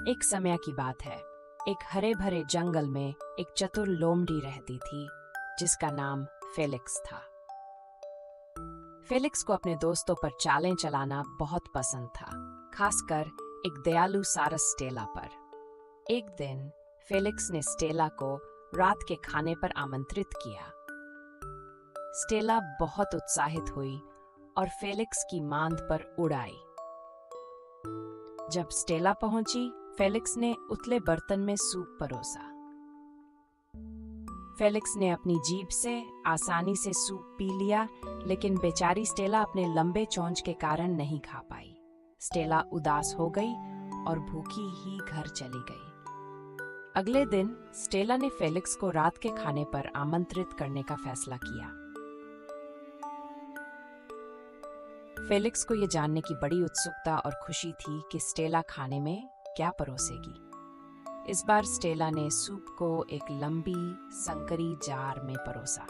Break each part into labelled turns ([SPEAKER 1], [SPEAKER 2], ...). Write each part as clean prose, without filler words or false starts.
[SPEAKER 1] एक समय की बात है। एक हरे भरे जंगल में एक चतुर लोमड़ी रहती थी जिसका नाम फेलिक्स था। फेलिक्स को अपने दोस्तों पर चालें चलाना बहुत पसंद था, खासकर एक दयालु सारस स्टेला पर। एक दिन फेलिक्स ने स्टेला को रात के खाने पर आमंत्रित किया। स्टेला बहुत उत्साहित हुई और फेलिक्स की मांद पर उड़ आई। जब स्टेला पहुंची, फेलिक्स ने उतले बर्तन में सूप परोसा। फेलिक्स ने अपनी जीभ से आसानी से सूप पी लिया, लेकिन बेचारी स्टेला अपने लंबे चोंच के कारण नहीं खा पाई। स्टेला उदास हो गई और भूखी ही घर चली गई। अगले दिन स्टेला ने फेलिक्स को रात के खाने पर आमंत्रित करने का फैसला किया। फेलिक्स को यह जानने की बड़ी उत्सुकता और खुशी थी कि स्टेला खाने में क्या परोसेगी। इस बार स्टेला ने सूप को एक लंबी संकरी जार में परोसा।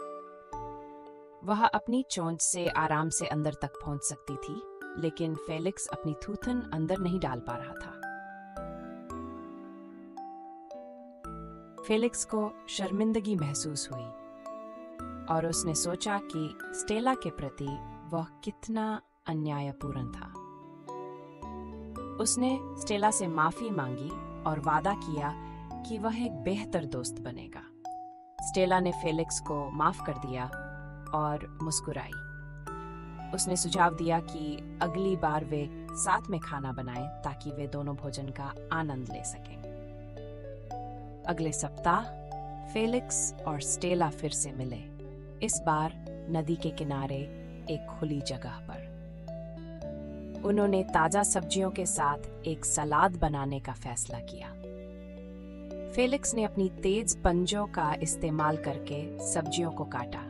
[SPEAKER 1] वह अपनी चोंच से आराम से अंदर तक पहुंच सकती थी, लेकिन फेलिक्स अपनी थूथन अंदर नहीं डाल पा रहा था। फेलिक्स को शर्मिंदगी महसूस हुई और उसने सोचा कि स्टेला के प्रति वह कितना अन्यायपूर्ण था। उसने स्टेला से माफी मांगी और वादा किया कि वह एक बेहतर दोस्त बनेगा। स्टेला ने फेलिक्स को माफ कर दिया और मुस्कुराई। उसने सुझाव दिया कि अगली बार वे साथ में खाना बनाएं ताकि वे दोनों भोजन का आनंद ले सकें। अगले सप्ताह फेलिक्स और स्टेला फिर से मिले, इस बार नदी के किनारे एक खुली जगह पर। उन्होंने ताजा सब्जियों के साथ एक सलाद बनाने का फैसला किया। फेलिक्स ने अपनी तेज पंजों का इस्तेमाल करके सब्जियों को काटा।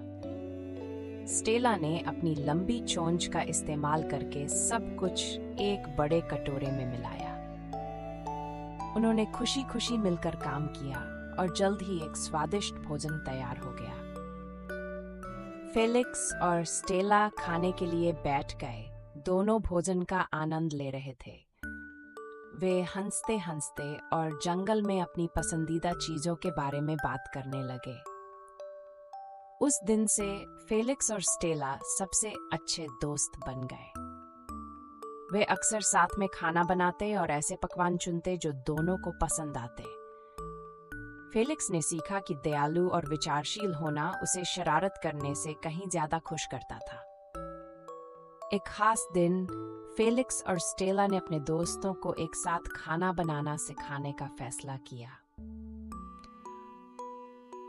[SPEAKER 1] स्टेला ने अपनी लंबी चोंच का इस्तेमाल करके सब कुछ एक बड़े कटोरे में मिलाया। उन्होंने खुशी खुशी मिलकर काम किया और जल्द ही एक स्वादिष्ट भोजन तैयार हो गया। फेलिक्स और स्टेला खाने के लिए बैठ गए। दोनों भोजन का आनंद ले रहे थे। वे हंसते हंसते और जंगल में अपनी पसंदीदा चीजों के बारे में बात करने लगे। उस दिन से फेलिक्स और स्टेला सबसे अच्छे दोस्त बन गए। वे अक्सर साथ में खाना बनाते और ऐसे पकवान चुनते जो दोनों को पसंद आते। फेलिक्स ने सीखा कि दयालु और विचारशील होना उसे शरारत करने से कहीं ज्यादा खुश करता था। एक खास दिन फेलिक्स और स्टेला ने अपने दोस्तों को एक साथ खाना बनाना सिखाने का फैसला किया।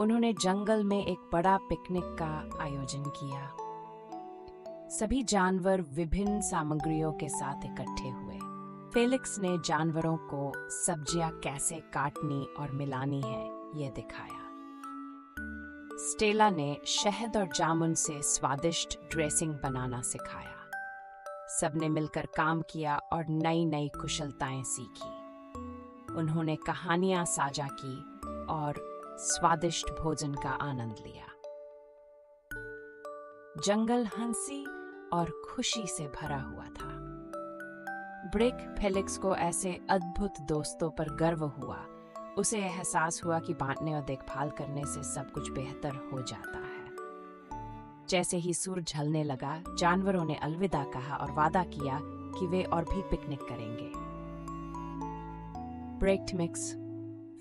[SPEAKER 1] उन्होंने जंगल में एक बड़ा पिकनिक का आयोजन किया। सभी जानवर विभिन्न सामग्रियों के साथ इकट्ठे हुए। फेलिक्स ने जानवरों को सब्जियां कैसे काटनी और मिलानी है यह दिखाया। स्टेला ने शहद और जामुन से स्वादिष्ट ड्रेसिंग बनाना सिखाया। सबने मिलकर काम किया और नई नई कुशलताएं सीखी। उन्होंने कहानियां साझा की और स्वादिष्ट भोजन का आनंद लिया। जंगल हंसी और खुशी से भरा हुआ था। ब्रेक फेलिक्स को ऐसे अद्भुत दोस्तों पर गर्व हुआ। उसे एहसास हुआ कि बांटने और देखभाल करने से सब कुछ बेहतर हो जाता है। जैसे ही सूरज ढलने लगा, जानवरों ने अलविदा कहा और वादा किया कि वे और भी पिकनिक करेंगे। ब्रेक्ड मिक्स,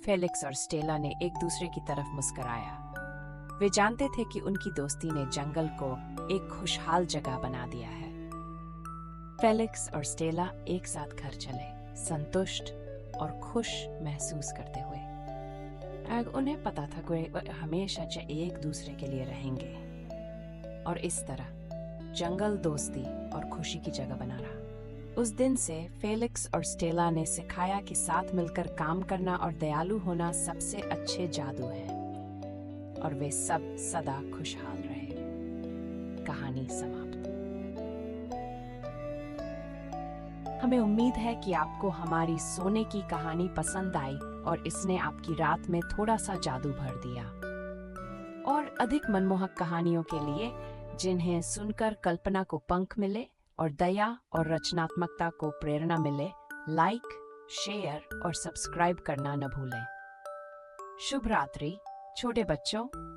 [SPEAKER 1] फेलिक्स और स्टेला ने एक दूसरे की तरफ मुस्कुराया। वे जानते थे कि उनकी दोस्ती ने जंगल को एक खुशहाल जगह बना दिया है। फेलिक्स और स्टेला एक साथ घर चले, संतुष्ट और खुश महसूस करते हुए। उन्हें पता था कि वे हमेशा एक दूसरे के लिए रहेंगे और इस तरह जंगल दोस्ती और खुशी की जगह बना रहा। उस दिन से फेलिक्स और स्टेला ने सिखाया कि साथ मिलकर काम करना और दयालु होना सबसे अच्छे जादू हैं, और वे सब सदा खुशहाल रहे। कहानी समाप्त। हमें उम्मीद है कि आपको हमारी सोने की कहानी पसंद आई और इसने आपकी रात में थोड़ा सा जादू भर दिया। और अधिक मनमोहक कहानियों के लिए, जिन्हें सुनकर कल्पना को पंख मिले और दया और रचनात्मकता को प्रेरणा मिले, लाइक, शेयर और सब्सक्राइब करना न भूलें। शुभ रात्रि छोटे बच्चों।